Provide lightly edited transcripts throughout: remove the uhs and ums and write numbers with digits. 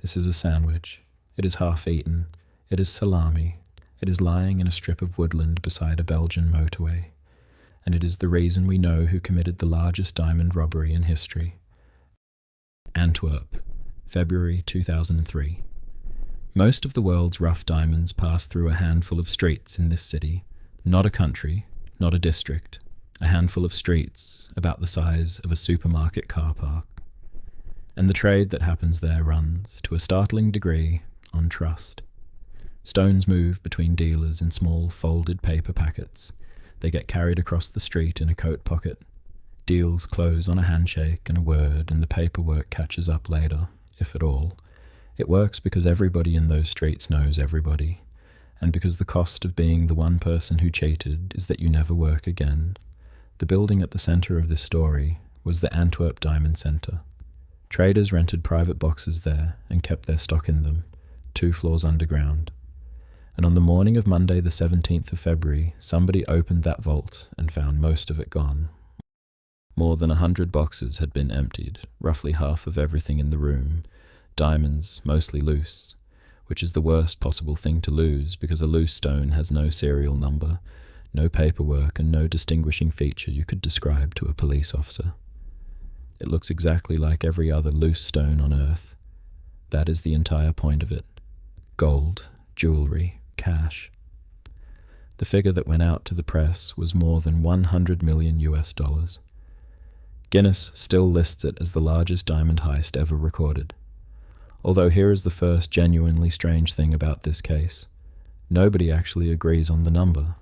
This is a sandwich. It is half eaten. It is salami. It is lying in a strip of woodland beside a Belgian motorway. And it is the reason we know who committed the largest diamond robbery in history. Antwerp, February 2003. Most of the world's rough diamonds pass through a handful of streets in this city, not a country, not a district, a handful of streets about the size of a supermarket car park. And the trade that happens there runs, to a startling degree, on trust. Stones move between dealers in small folded paper packets. They get carried across the street in a coat pocket. Deals close on a handshake and a word, and the paperwork catches up later, if at all. It works because everybody in those streets knows everybody, and because the cost of being the one person who cheated is that you never work again. The building at the centre of this story was the Antwerp Diamond Centre. Traders rented private boxes there and kept their stock in them, 2 floors underground. And on the morning of Monday the 17th of February, somebody opened that vault and found most of it gone. More than 100 boxes had been emptied, roughly half of everything in the room, diamonds, mostly loose, which is the worst possible thing to lose because a loose stone has no serial number, no paperwork, and no distinguishing feature you could describe to a police officer. It looks exactly like every other loose stone on Earth. That is the entire point of it. Gold, jewelry, cash. The figure that went out to the press was more than $100 million. Guinness still lists it as the largest diamond heist ever recorded. Although here is the first genuinely strange thing about this case. Nobody actually agrees on the number.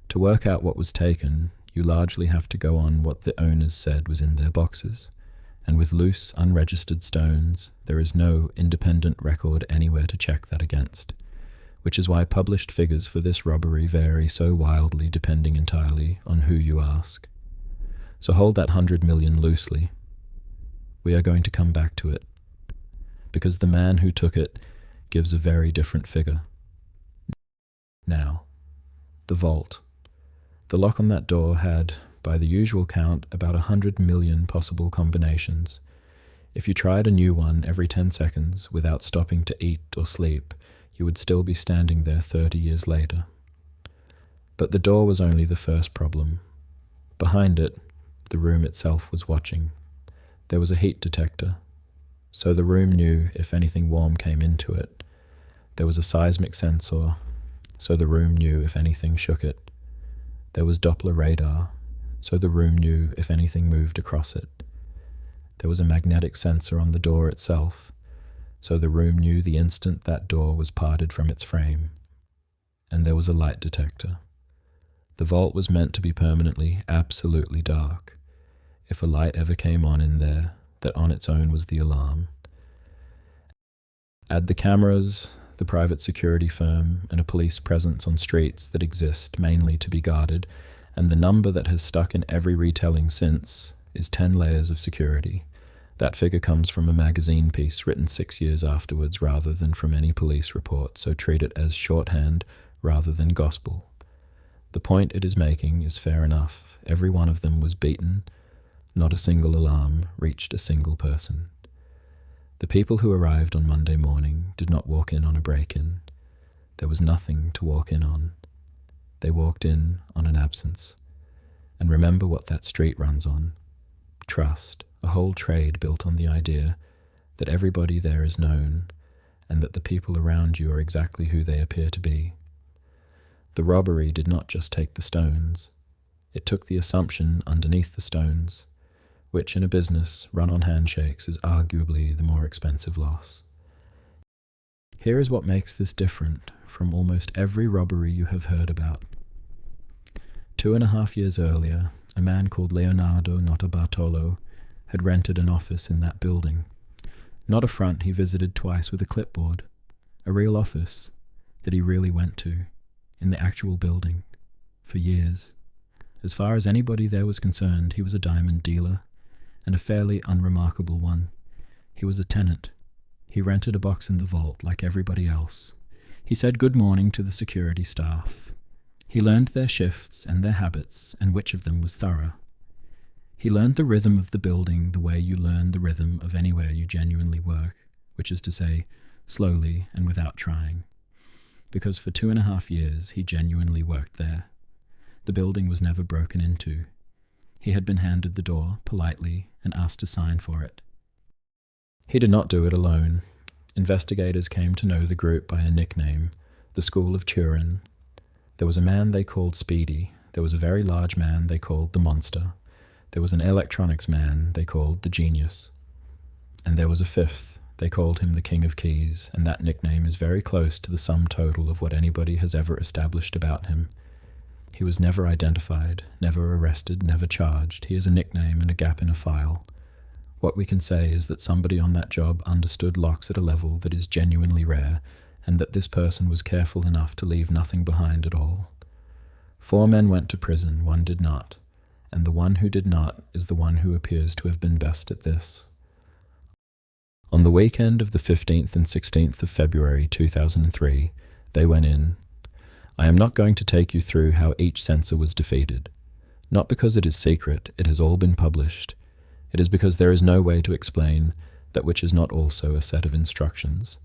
To work out what was taken, you largely have to go on what the owners said was in their boxes, and with loose, unregistered stones, there is no independent record anywhere to check that against, which is why published figures for this robbery vary so wildly depending entirely on who you ask. So hold that 100 million loosely. We are going to come back to it, because the man who took it gives a very different figure. Now, the vault. The lock on that door had, by the usual count, about 100 million possible combinations. If you tried a new one every 10 seconds without stopping to eat or sleep, you would still be standing there 30 years later. But the door was only the first problem. Behind it, the room itself was watching. There was a heat detector, so the room knew if anything warm came into it. There was a seismic sensor, so the room knew if anything shook it. There was Doppler radar, so the room knew if anything moved across it. There was a magnetic sensor on the door itself, so the room knew the instant that door was parted from its frame. And there was a light detector. The vault was meant to be permanently, absolutely dark. If a light ever came on in there, that on its own was the alarm. Add the cameras, the private security firm, and a police presence on streets that exist mainly to be guarded, and the number that has stuck in every retelling since is 10 layers of security. That figure comes from a magazine piece written 6 years afterwards rather than from any police report, so treat it as shorthand rather than gospel. The point it is making is fair enough. Every one of them was beaten. Not a single alarm reached a single person. The people who arrived on Monday morning did not walk in on a break-in. There was nothing to walk in on. They walked in on an absence. And remember what that street runs on. Trust, a whole trade built on the idea that everybody there is known and that the people around you are exactly who they appear to be. The robbery did not just take the stones. It took the assumption underneath the stones, which in a business run on handshakes is arguably the more expensive loss. Here is what makes this different from almost every robbery you have heard about. 2.5 years earlier, a man called Leonardo Notarbartolo had rented an office in that building. Not a front he visited twice with a clipboard, a real office that he really went to, in the actual building, for years. As far as anybody there was concerned, he was a diamond dealer, and a fairly unremarkable one. He was a tenant. He rented a box in the vault like everybody else. He said good morning to the security staff. He learned their shifts and their habits and which of them was thorough. He learned the rhythm of the building the way you learn the rhythm of anywhere you genuinely work, which is to say, slowly and without trying. Because for 2.5 years he genuinely worked there. The building was never broken into. He had been handed the door, politely, and asked to sign for it. He did not do it alone. Investigators came to know the group by a nickname, the School of Turin. There was a man they called Speedy. There was a very large man they called the Monster. There was an electronics man they called the Genius. And there was a fifth. They called him the King of Keys, and that nickname is very close to the sum total of what anybody has ever established about him. He was never identified, never arrested, never charged. He is a nickname and a gap in a file. What we can say is that somebody on that job understood locks at a level that is genuinely rare, and that this person was careful enough to leave nothing behind at all. 4 men went to prison, 1 did not, and the one who did not is the one who appears to have been best at this. On the weekend of the 15th and 16th of February 2003, they went in. I am not going to take you through how each censor was defeated. Not because it is secret, it has all been published. It is because there is no way to explain that which is not also a set of instructions,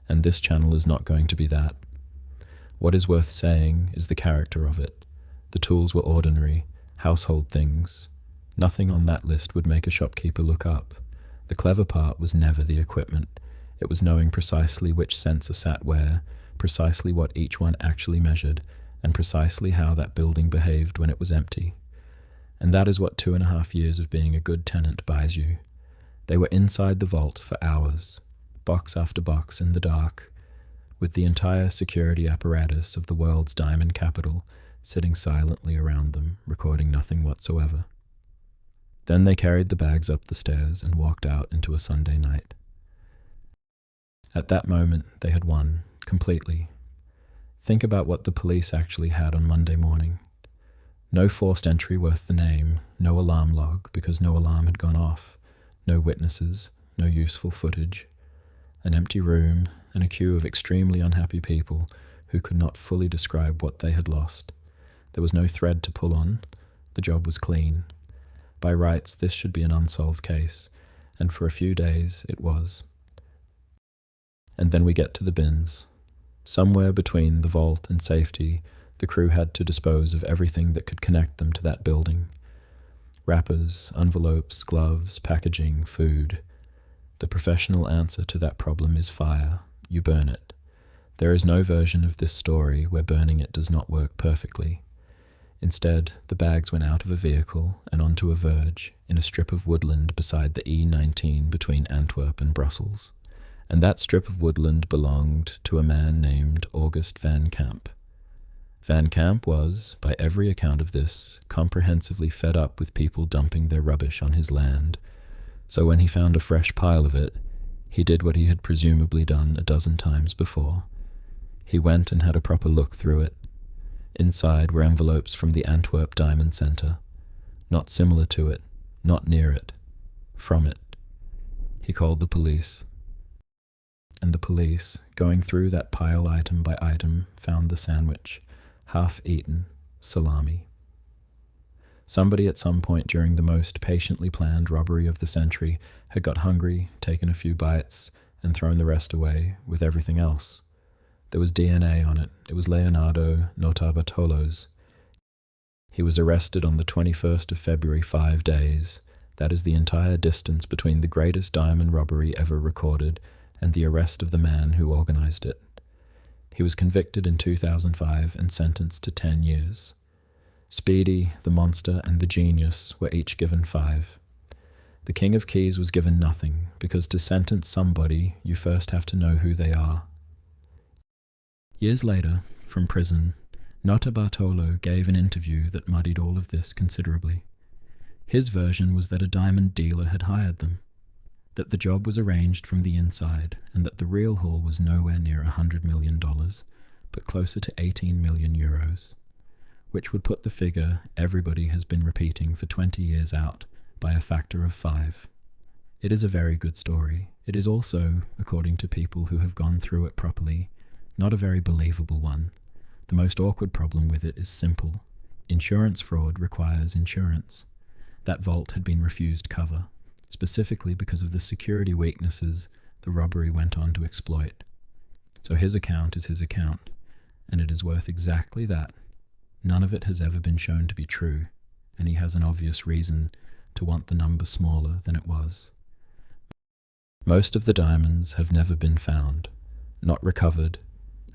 and this channel is not going to be that. What is worth saying is the character of it. The tools were ordinary, household things. Nothing on that list would make a shopkeeper look up. The clever part was never the equipment. It was knowing precisely which sensor sat where, precisely what each one actually measured, and precisely how that building behaved when it was empty. And that is what 2.5 years of being a good tenant buys you. They were inside the vault for hours, box after box in the dark, with the entire security apparatus of the world's diamond capital sitting silently around them, recording nothing whatsoever. Then they carried the bags up the stairs and walked out into a Sunday night. At that moment, they had won, completely. Think about what the police actually had on Monday morning. No forced entry worth the name, no alarm log because no alarm had gone off, no witnesses, no useful footage, an empty room and a queue of extremely unhappy people who could not fully describe what they had lost. There was no thread to pull on. The job was clean. By rights, this should be an unsolved case, and for a few days it was. And then we get to the bins. Somewhere between the vault and safety, the crew had to dispose of everything that could connect them to that building. Wrappers, envelopes, gloves, packaging, food. The professional answer to that problem is fire. You burn it. There is no version of this story where burning it does not work perfectly. Instead, the bags went out of a vehicle and onto a verge in a strip of woodland beside the E19 between Antwerp and Brussels. And that strip of woodland belonged to a man named August Van Camp. Van Camp was, by every account of this, comprehensively fed up with people dumping their rubbish on his land. So when he found a fresh pile of it, he did what he had presumably done a dozen times before. He went and had a proper look through it. Inside were envelopes from the Antwerp Diamond Centre. Not similar to it, not near it, from it. He called the police. And the police, going through that pile item by item, found the sandwich, half-eaten, salami. Somebody at some point during the most patiently planned robbery of the century had got hungry, taken a few bites, and thrown the rest away with everything else. There was DNA on it. It was Leonardo Notarbartolo's. He was arrested on the 21st of February, 5 days. That is the entire distance between the greatest diamond robbery ever recorded and the arrest of the man who organized it. He was convicted in 2005 and sentenced to 10 years. Speedy, the Monster, and the Genius were each given 5. The King of Keys was given nothing, because to sentence somebody, you first have to know who they are. Years later, from prison, Notarbartolo gave an interview that muddied all of this considerably. His version was that a diamond dealer had hired them, that the job was arranged from the inside, and that the real haul was nowhere near $100 million, but closer to 18 million euros, which would put the figure everybody has been repeating for 20 years out by a factor of 5. It is a very good story. It is also, according to people who have gone through it properly, not a very believable one. The most awkward problem with it is simple. Insurance fraud requires insurance. That vault had been refused cover, specifically because of the security weaknesses the robbery went on to exploit. So his account is his account, and it is worth exactly that. None of it has ever been shown to be true, and he has an obvious reason to want the number smaller than it was. Most of the diamonds have never been found, not recovered,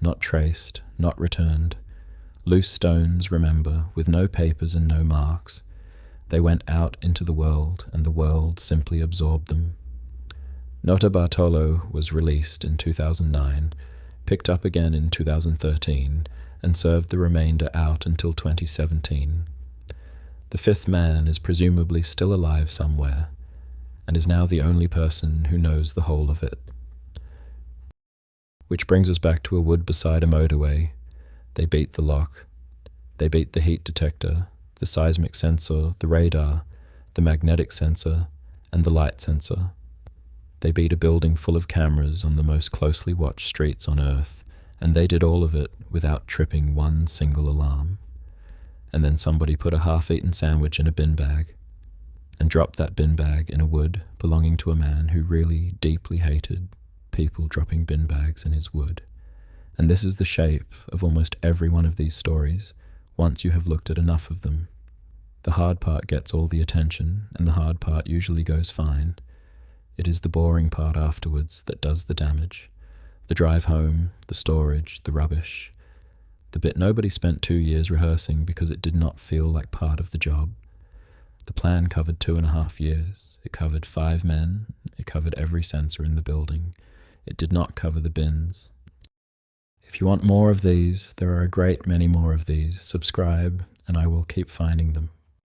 not traced, not returned. Loose stones, remember, with no papers and no marks. They went out into the world, and the world simply absorbed them. Nota Bartolo was released in 2009, picked up again in 2013, and served the remainder out until 2017. The fifth man is presumably still alive somewhere, and is now the only person who knows the whole of it. Which brings us back to a wood beside a motorway. They beat the lock. They beat the heat detector, the seismic sensor, the radar, the magnetic sensor, and the light sensor. They beat a building full of cameras on the most closely watched streets on Earth, and they did all of it without tripping one single alarm. And then somebody put a half-eaten sandwich in a bin bag, and dropped that bin bag in a wood belonging to a man who really deeply hated people dropping bin bags in his wood. And this is the shape of almost every one of these stories, once you have looked at enough of them. The hard part gets all the attention, and the hard part usually goes fine. It is the boring part afterwards that does the damage. The drive home, the storage, the rubbish. The bit nobody spent 2 years rehearsing because it did not feel like part of the job. The plan covered 2.5 years. It covered 5 men. It covered every sensor in the building. It did not cover the bins. If you want more of these, there are a great many more of these. Subscribe, and I will keep finding them.